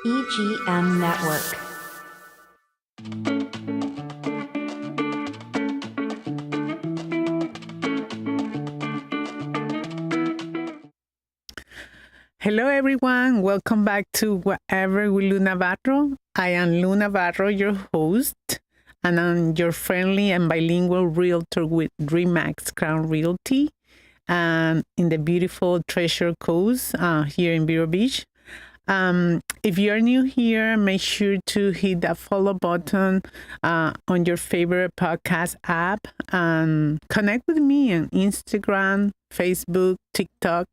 EGM Network. Hello, everyone. Welcome back to Whatever with Lu Navarro. I am Lu Navarro, your host, and I'm your friendly and bilingual realtor with RE/MAX Crown Realty and in the beautiful Treasure Coast here in Vero Beach. If you're new here, make sure to hit that follow button on your favorite podcast app and connect with me on Instagram, Facebook, TikTok,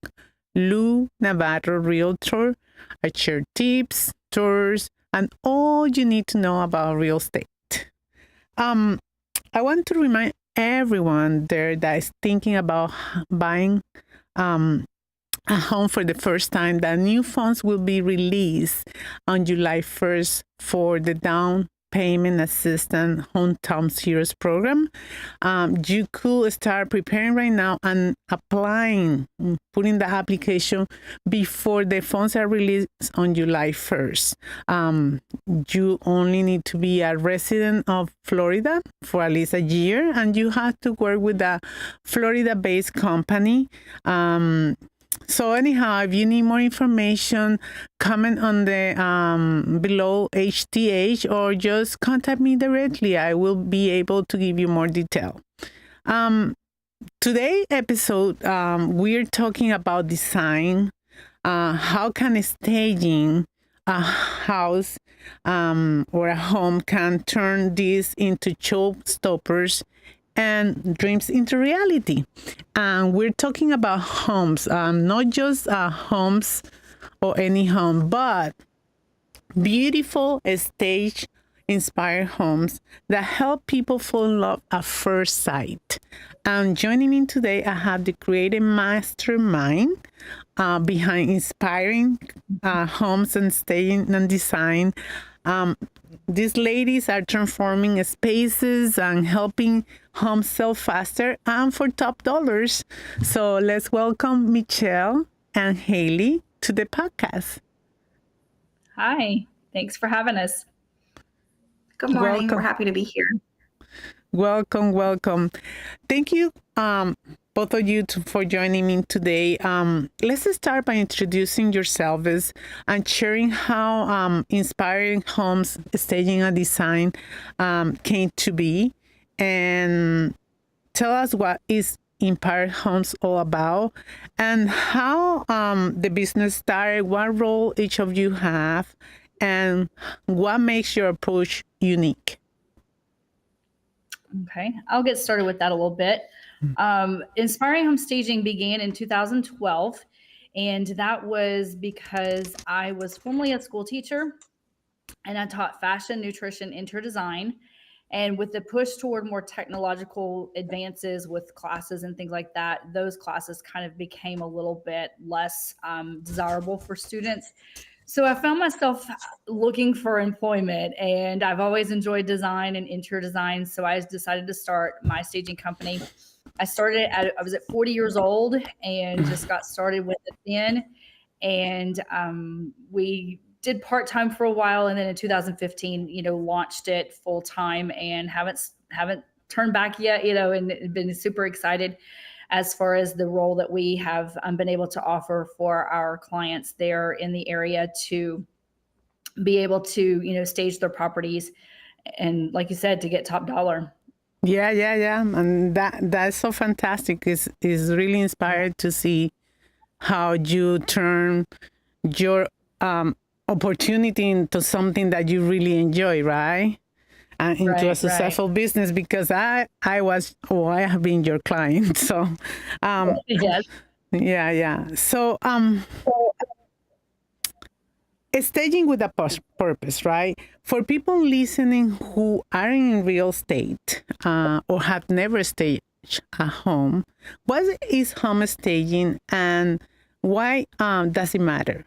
Lu Navarro Realtor. I share tips, tours, and all you need to know about real estate. I want to remind everyone there that is thinking about buying a home for the first time that new funds will be released on July 1st for the down payment assistance hometown heroes program. You could start preparing right now and applying, putting the application before the funds are released on July 1st. You only need to be a resident of Florida for at least a year, and you have to work with a Florida-based company. So anyhow, if you need more information, comment on the below HTH or just contact me directly. I will be able to give you more detail. Today episode, we're talking about design. How can staging a house or a home can turn this into showstoppers and dreams into reality. And we're talking about homes, not just homes or any home, but beautiful stage inspired homes that help people fall in love at first sight. And joining me today, I have the creative mastermind behind inspiring homes and staging and design. These ladies are transforming spaces and helping homes sell faster and for top dollars. So let's welcome Michele and Haley to the podcast. Hi, thanks for having us. Good morning. Welcome. We're happy to be here. Welcome. Thank you, both of you, for joining me today. Let's start by introducing yourselves and sharing how inspiring homes, staging, and design came to be. And tell us what is Inspired Homes all about and how the business started, what role each of you have, and what makes your approach unique. Okay, I'll get started with that a little bit. Inspiring Home Staging began in 2012, and that was because I was formerly a school teacher and I taught fashion, nutrition, interior design. And with the push toward more technological advances with classes and things like that, those classes kind of became a little bit less desirable for students. So I found myself looking for employment, and I've always enjoyed design and interior design. So I decided to start my staging company. I was at 40 years old and just got started with it then. And we did part-time for a while. And then in 2015, launched it full-time and haven't turned back yet, and been super excited as far as the role that we have been able to offer for our clients there in the area to be able to, stage their properties and, like you said, to get top dollar. Yeah. And that's so fantastic. It's really inspired to see how you turn your opportunity into something that you really enjoy, right? And into a successful business, because I have been your client. So, Yes. Yeah. So, staging with a purpose, right? For people listening who are in real estate or have never staged a home, what is home staging and why does it matter?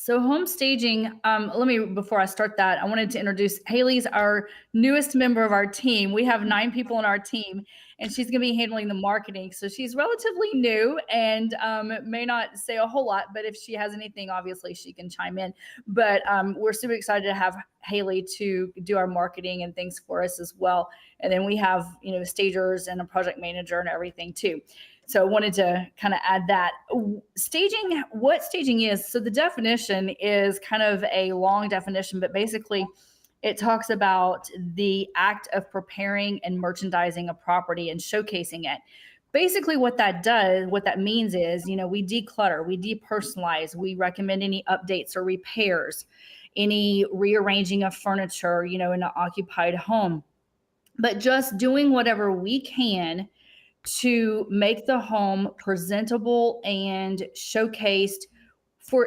So home staging, before I start that, I wanted to introduce Haley's our newest member of our team. We have 9 people on our team, and she's going to be handling the marketing. So she's relatively new and may not say a whole lot, but if she has anything, obviously she can chime in. But we're super excited to have Haley to do our marketing and things for us as well. And then we have, stagers and a project manager and everything too. So I wanted to kind of add that. Staging, what staging is, so the definition is kind of a long definition, but basically it talks about the act of preparing and merchandising a property and showcasing it. Basically what that means is, we declutter, we depersonalize, we recommend any updates or repairs, any rearranging of furniture, in an occupied home, but just doing whatever we can to make the home presentable and showcased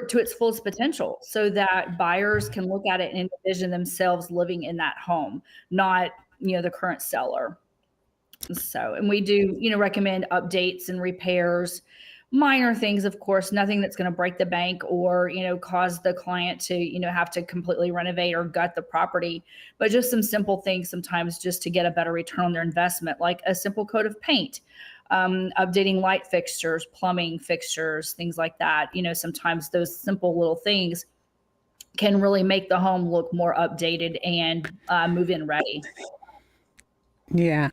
to its fullest potential so that buyers can look at it and envision themselves living in that home, not, the current seller. So, and we do, recommend updates and repairs, minor things, of course, nothing that's going to break the bank or, cause the client to, have to completely renovate or gut the property, but just some simple things sometimes just to get a better return on their investment, like a simple coat of paint, updating light fixtures, plumbing fixtures, things like that. Sometimes those simple little things can really make the home look more updated and move-in ready. Yeah.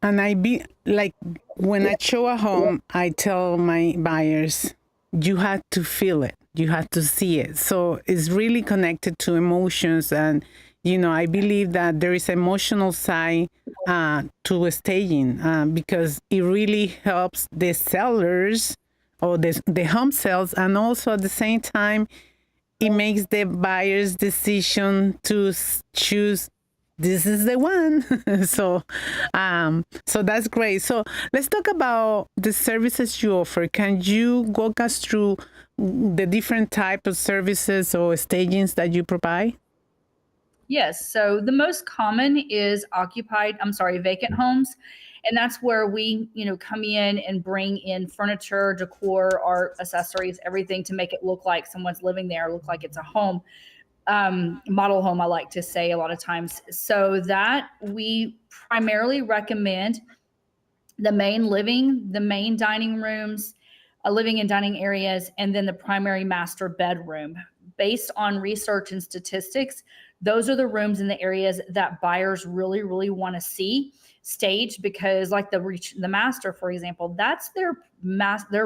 And I be like, when I show a home, I tell my buyers, you have to feel it. You have to see it. So it's really connected to emotions. And, I believe that there is emotional side to staging because it really helps the sellers or the home sales. And also at the same time, it makes the buyer's decision to choose this is the one. So that's great. So let's talk about the services you offer. Can you walk us through the different type of services or stagings that you provide? Yes. So the most common is vacant homes. And that's where we, come in and bring in furniture, decor, art, accessories, everything to make it look like someone's living there, look like it's a home. Model home, I like to say a lot of times. So that we primarily recommend the main living, the main dining rooms, living and dining areas, and then the primary master bedroom. Based on research and statistics, those are the rooms in the areas that buyers really, really want to see staged because, like the master, for example, that's their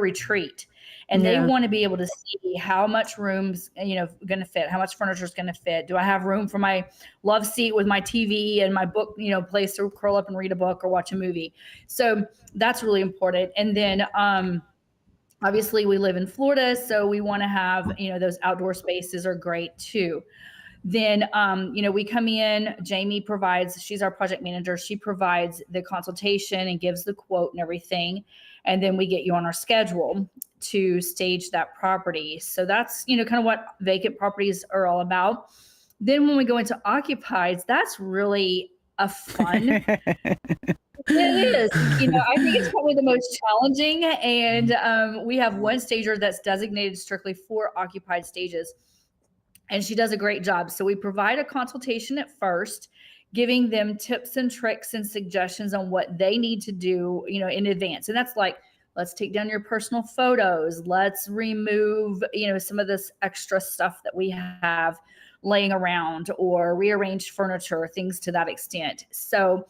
retreat. And they want to be able to see how much room's, going to fit, how much furniture is going to fit. Do I have room for my love seat with my TV and my book, place to curl up and read a book or watch a movie? So that's really important. And then, obviously we live in Florida, so we want to have, those outdoor spaces are great too. Then, we come in, she's our project manager. She provides the consultation and gives the quote and everything. And then we get you on our schedule to stage that property. So that's, kind of what vacant properties are all about. Then when we go into occupieds, that's really a fun. It is. I think it's probably the most challenging. And we have one stager that's designated strictly for occupied stages. And she does a great job. So we provide a consultation at first, giving them tips and tricks and suggestions on what they need to do, in advance. And that's like, let's take down your personal photos. Let's remove, some of this extra stuff that we have laying around or rearrange furniture, things to that extent. So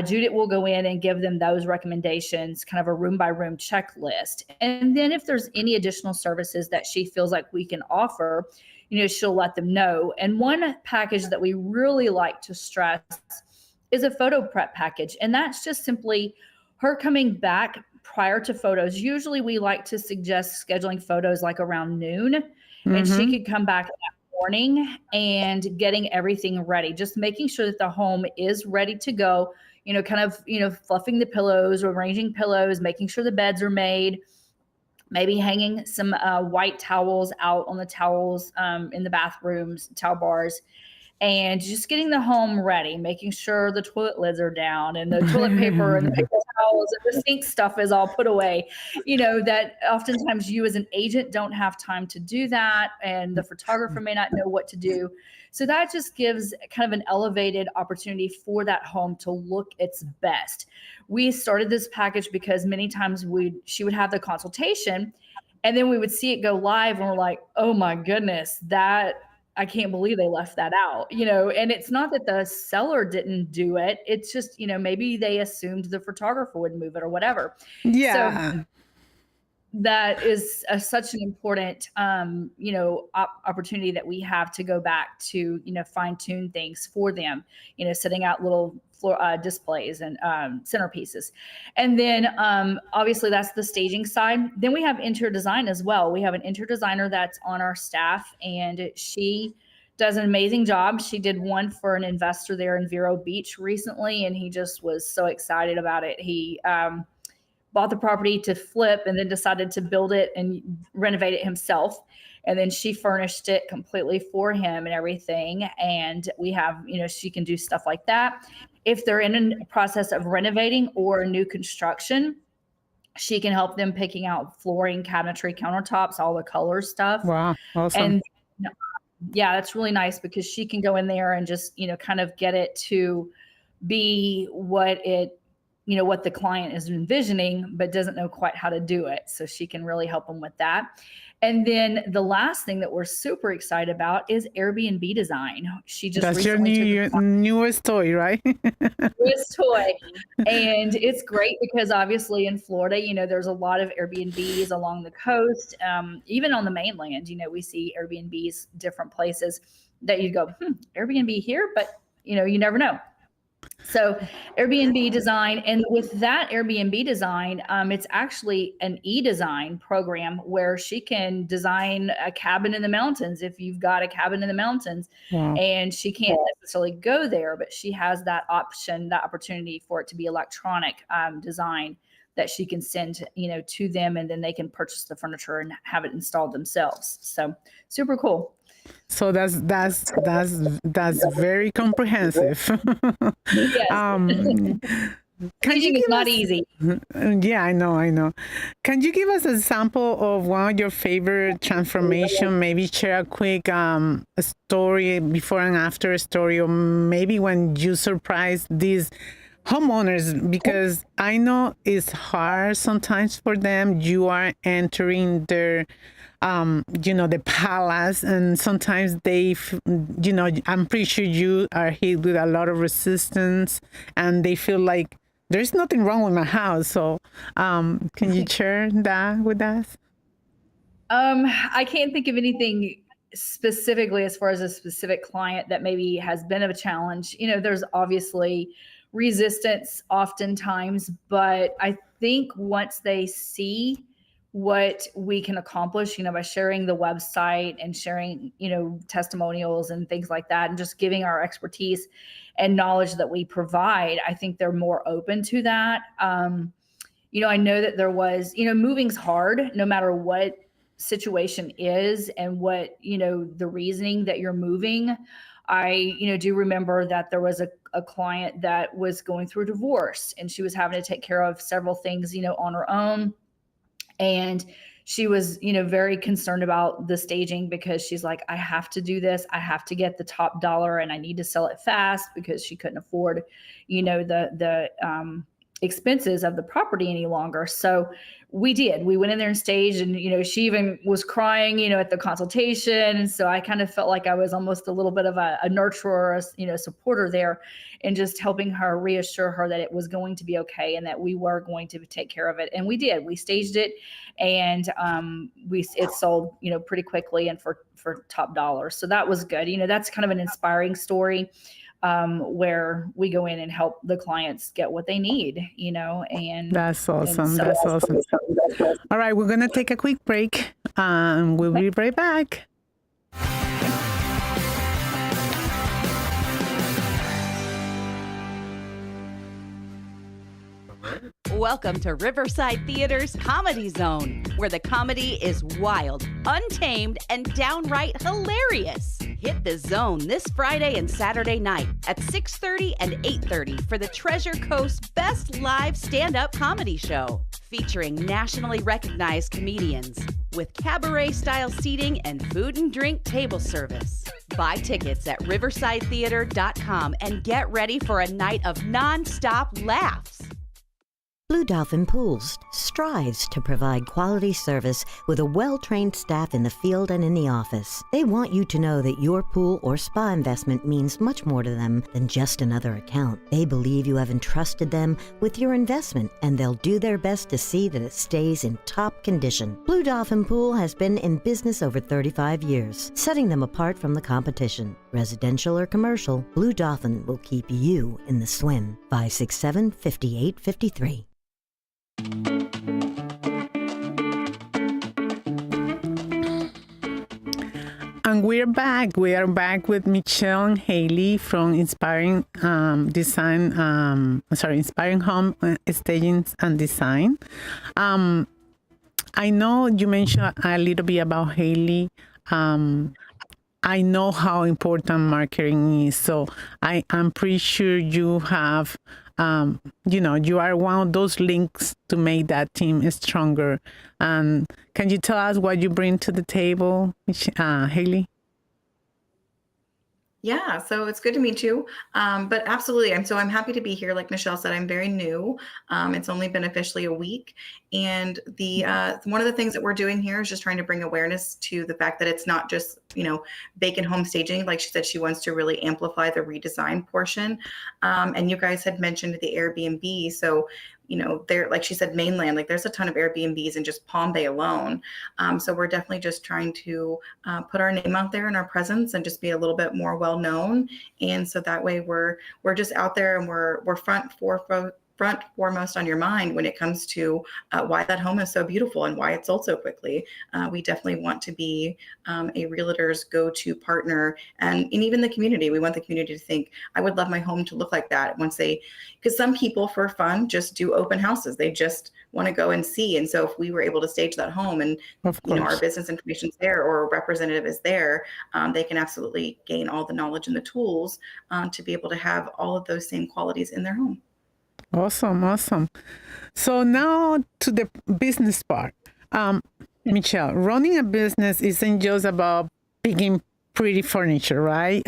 Judith will go in and give them those recommendations, kind of a room by room checklist. And then if there's any additional services that she feels like we can offer, she'll let them know. And one package that we really like to stress is a photo prep package. And that's just simply her coming back prior to photos. Usually we like to suggest scheduling photos like around noon, and she could come back that morning and getting everything ready, just making sure that the home is ready to go, kind of, fluffing the pillows, arranging pillows, making sure the beds are made, maybe hanging some white towels out on the towels in the bathrooms, towel bars. and just getting the home ready, making sure the toilet lids are down and the toilet paper and the paper towels and the sink stuff is all put away. That oftentimes you as an agent don't have time to do that, and the photographer may not know what to do. So that just gives kind of an elevated opportunity for that home to look its best. We started this package because many times she would have the consultation, and then we would see it go live and we're like, oh my goodness, I can't believe they left that out, and it's not that the seller didn't do it. It's just, maybe they assumed the photographer would move it or whatever. Yeah. So that is such an important, opportunity that we have to go back to, fine tune things for them, setting out little floor displays and centerpieces. And then obviously that's the staging side. Then we have interior design as well. We have an interior designer that's on our staff, and she does an amazing job. She did one for an investor there in Vero Beach recently, and he just was so excited about it. He bought the property to flip and then decided to build it and renovate it himself. And then she furnished it completely for him and everything. And we have, she can do stuff like that. If they're in a process of renovating or new construction, she can help them picking out flooring, cabinetry, countertops, all the color stuff. Wow. Awesome. And yeah, that's really nice because she can go in there and just, kind of get it to be what the client is envisioning, but doesn't know quite how to do it. So she can really help them with that. And then the last thing that we're super excited about is Airbnb design. She just That's your newest toy, right? Newest toy. And it's great because obviously in Florida, there's a lot of Airbnbs along the coast. Even on the mainland, we see Airbnbs different places that you go, Airbnb here, but you never know. So Airbnb design, and with that Airbnb design, it's actually an e-design program where she can design a cabin in the mountains if you've got a cabin in the mountains. Wow. And she can't necessarily go there, but she has that option, that opportunity for it to be electronic design that she can send to them, and then they can purchase the furniture and have it installed themselves. So super cool. So that's very comprehensive. Yes. It's not easy. Yeah, I know. Can you give us a sample of one of your favorite transformation? Maybe share a quick a story, before and after story, or maybe when you surprised these homeowners, because I know it's hard sometimes for them. You are entering their the palace, and sometimes they, I'm pretty sure you are hit with a lot of resistance, and they feel like there's nothing wrong with my house. So can you share that with us? I can't think of anything specifically as far as a specific client that maybe has been of a challenge. There's obviously resistance oftentimes, but I think once they see what we can accomplish, by sharing the website and sharing, testimonials and things like that, and just giving our expertise and knowledge that we provide, I think they're more open to that. I know that there was, moving's hard no matter what situation is and what, the reasoning that you're moving. I, do remember that there was a client that was going through a divorce, and she was having to take care of several things, on her own. And she was, very concerned about the staging because she's like, I have to do this. I have to get the top dollar, and I need to sell it fast because she couldn't afford, the expenses of the property any longer. So we went in there and staged, and, she even was crying, at the consultation. And so I kind of felt like I was almost a little bit of a nurturer, supporter there, and just helping her, reassure her that it was going to be okay and that we were going to take care of it. And we did. We staged it, and it sold, pretty quickly and for top dollar. So that was good. That's kind of an inspiring story. Where we go in and help the clients get what they need, and that's awesome. So that's awesome. All right, we're going to take a quick break. We'll be right back. Welcome to Riverside Theater's Comedy Zone, where the comedy is wild, untamed, and downright hilarious. Hit the Zone this Friday and Saturday night at 6:30 and 8:30 for the Treasure Coast's best live stand-up comedy show, featuring nationally recognized comedians with cabaret-style seating and food and drink table service. Buy tickets at riversidetheater.com and get ready for a night of non-stop laughs. Blue Dolphin Pools strives to provide quality service with a well-trained staff in the field and in the office. They want you to know that your pool or spa investment means much more to them than just another account. They believe you have entrusted them with your investment, and they'll do their best to see that it stays in top condition. Blue Dolphin Pool has been in business over 35 years, setting them apart from the competition. Residential or commercial, Blue Dolphin will keep you in the swim. 567-5853. And we're back. We are back with Michele and Haley from Inspiring Inspiring Home Staging and Design. I know you mentioned a little bit about Haley. I know how important marketing is, so I'm pretty sure you have, you are one of those links to make that team stronger. And can you tell us what you bring to the table, Haley? Yeah, so it's good to meet you. But absolutely, I'm happy to be here. Like Michele said, I'm very new. It's only been officially a week, and the one of the things that we're doing here is just trying to bring awareness to the fact that it's not just bacon home staging. Like she said, she wants to really amplify the redesign portion. And you guys had mentioned the Airbnb, so there, like she said, mainland, like there's a ton of Airbnbs in just Palm Bay alone. So we're definitely just trying to put our name out there and our presence and just be a little bit more well known. And so that way we're just out there and we're front foremost on your mind when it comes to why that home is so beautiful and why it sold so quickly. We definitely want to be a realtor's go-to partner, and even the community. We want the community to think, I would love my home to look like that because some people for fun just do open houses. They just want to go and see. And so if we were able to stage that home and our business information is there or a representative is there, they can absolutely gain all the knowledge and the tools to be able to have all of those same qualities in their home. Awesome. So now to the business part. Michele, running a business isn't just about picking pretty furniture, right?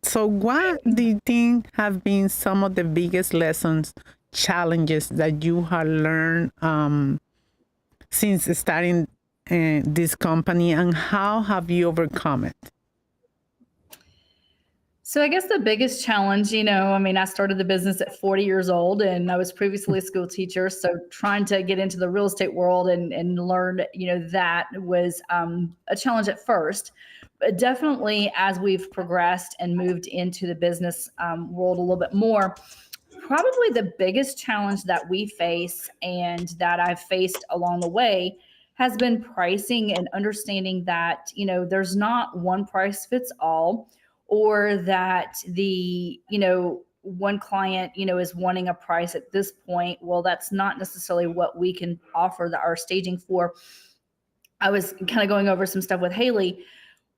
So what do you think have been some of the biggest lessons, challenges that you have learned since starting this company, and how have you overcome it? So I guess the biggest challenge, I started the business at 40 years old, and I was previously a school teacher. So trying to get into the real estate world and learn, that was a challenge at first. But definitely as we've progressed and moved into the business world a little bit more, probably the biggest challenge that we face and that I've faced along the way has been pricing and understanding that, there's not one price fits all. Or that the, one client, is wanting a price at this point. Well, that's not necessarily what we can offer our staging for. I was kind of going over some stuff with Haley.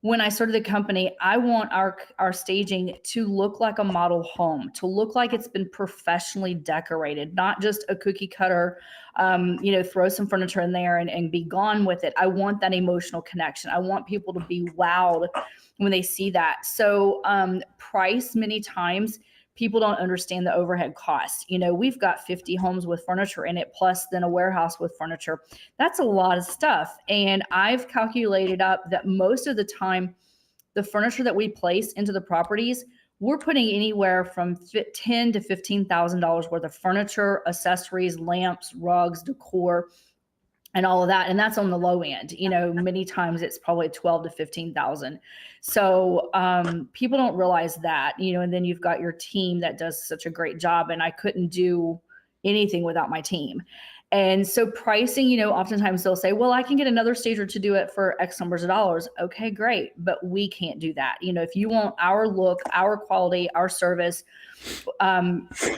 When I started the company, I want our staging to look like a model home, to look like it's been professionally decorated, not just a cookie cutter, throw some furniture in there and be gone with it. I want that emotional connection. I want people to be wowed when they see that. So price, many times, people don't understand the overhead costs. We've got 50 homes with furniture in it, plus then a warehouse with furniture. That's a lot of stuff. And I've calculated up that most of the time, the furniture that we place into the properties, we're putting anywhere from $10,000 to $15,000 worth of furniture, accessories, lamps, rugs, decor, and all of that. And that's on the low end. Many times it's probably 12 to 15,000. So people don't realize that, and then you've got your team that does such a great job, and I couldn't do anything without my team. And so pricing, oftentimes they'll say, well, I can get another stager to do it for X numbers of dollars. Okay, great. But we can't do that. If you want our look, our quality, our service,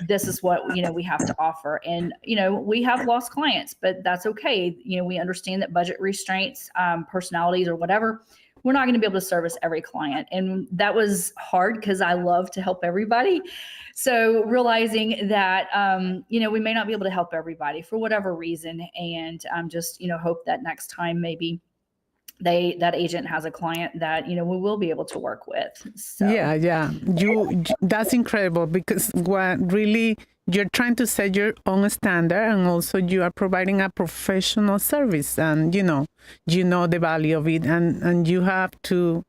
this is what, we have to offer. And, we have lost clients, but that's okay. We understand that budget restraints, personalities or whatever, we're not going to be able to service every client. And that was hard because I love to help everybody. So realizing that, we may not be able to help everybody for whatever reason. And just, hope that next time maybe that agent has a client that, we will be able to work with. So. Yeah. That's incredible, because what really you're trying to set your own standard, and also you are providing a professional service, and you know the value of it, and you have to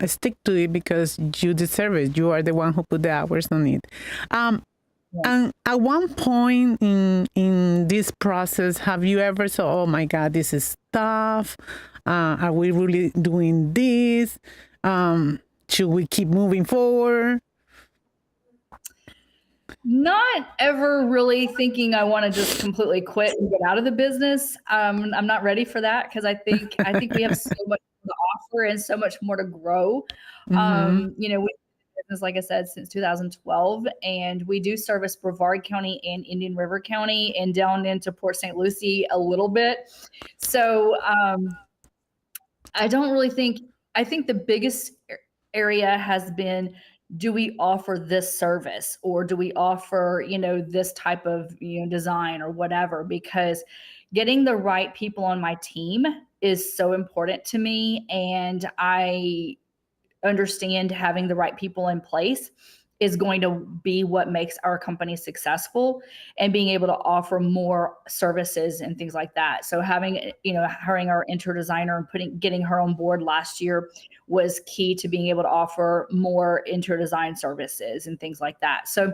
stick to it because you deserve it. You are the one who put the hours on it. And at one point in this process, have you ever said, "Oh my God, this is tough. Are we really doing this? Should we keep moving forward?" Not ever really thinking I want to just completely quit and get out of the business. I'm not ready for that, because I think we have so much to offer and so much more to grow. We've been in business, like I said, since 2012, and we do service Brevard County and Indian River County and down into Port St. Lucie a little bit. So I don't really think, I think the biggest area has been, do we offer this service, or do we offer, this type of, design or whatever? Because getting the right people on my team is so important to me. And I understand having the right people in place is going to be what makes our company successful, and being able to offer more services and things like that. So having, hiring our interior designer and getting her on board last year was key to being able to offer more interior design services and things like that. So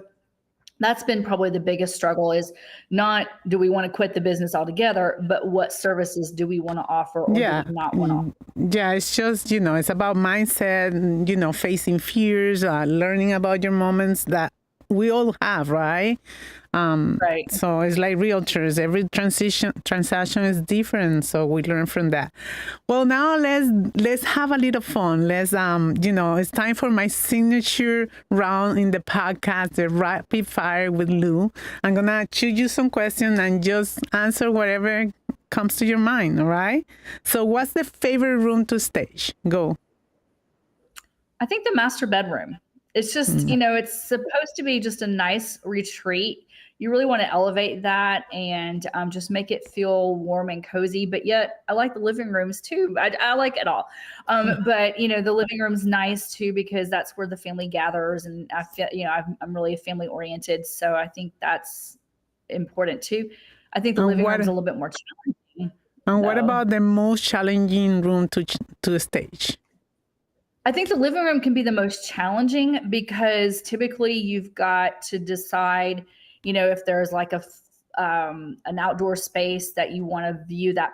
that's been probably the biggest struggle, is not, do we want to quit the business altogether, but what services do we want to offer, or do we not want to offer? Yeah, it's just, it's about mindset, facing fears, learning about your moments that we all have, right? Right. So it's like realtors. Every transaction is different. So we learn from that. Well, now let's have a little fun. Let's it's time for my signature round in the podcast, the rapid fire with Lou. I'm gonna choose you some questions and just answer whatever comes to your mind. All right. So what's the favorite room to stage? Go. I think the master bedroom. It's just, it's supposed to be just a nice retreat. You really want to elevate that and just make it feel warm and cozy. But yet I like the living rooms too. I like it all. But, the living room's nice too, because that's where the family gathers. And I feel, I'm really family oriented. So I think that's important too. I think the living room's a little bit more challenging. And what about the most challenging room to stage? I think the living room can be the most challenging, because typically you've got to decide, if there's like an outdoor space that you want to view that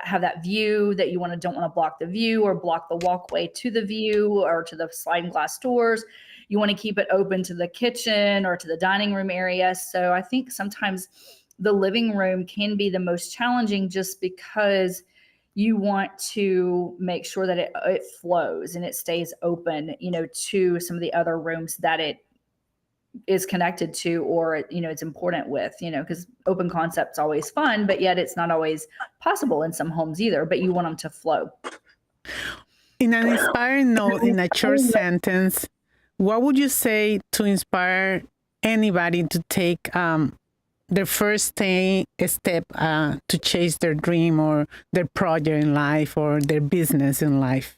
have that view that you don't want to block the view or block the walkway to the view or to the sliding glass doors. You want to keep it open to the kitchen or to the dining room area. So I think sometimes the living room can be the most challenging, just because you want to make sure that it flows and it stays open, to some of the other rooms that it is connected to, or, it's important with, because open concept's always fun, but yet it's not always possible in some homes either, but you want them to flow. In an inspiring note, in a short sentence, what would you say to inspire anybody to take their first step to chase their dream or their project in life or their business in life?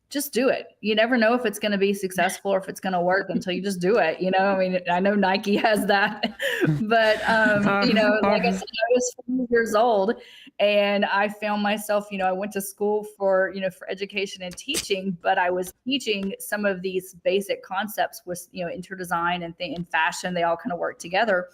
Just do it. You never know if it's going to be successful or if it's going to work until you just do it. I know Nike has that, but, like I said, I was 4 years old and I found myself, I went to school for education and teaching, but I was teaching some of these basic concepts with, interior design and fashion. They all kind of work together.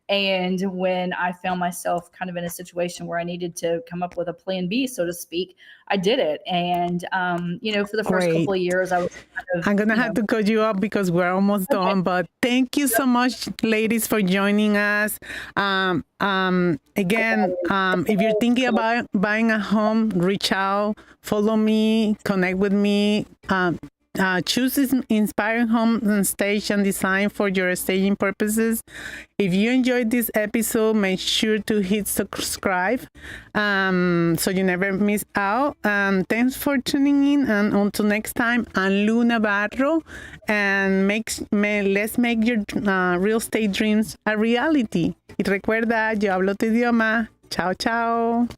And when I found myself kind of in a situation where I needed to come up with a plan B, so to speak, I did it. And, for the first couple of years, I was kind of, I'm going to have to cut you off because we're almost done. But thank you so much, ladies, for joining us. Again, if you're thinking about buying a home, reach out, follow me, connect with me. choose this inspiring home and stage and design for your staging purposes. If you enjoyed this episode, make sure to hit subscribe so you never miss out. Thanks for tuning in, and until next time, I'm Lu Navarro, and let's make your real estate dreams a reality. Y recuerda, yo hablo tu idioma. Chao, chao.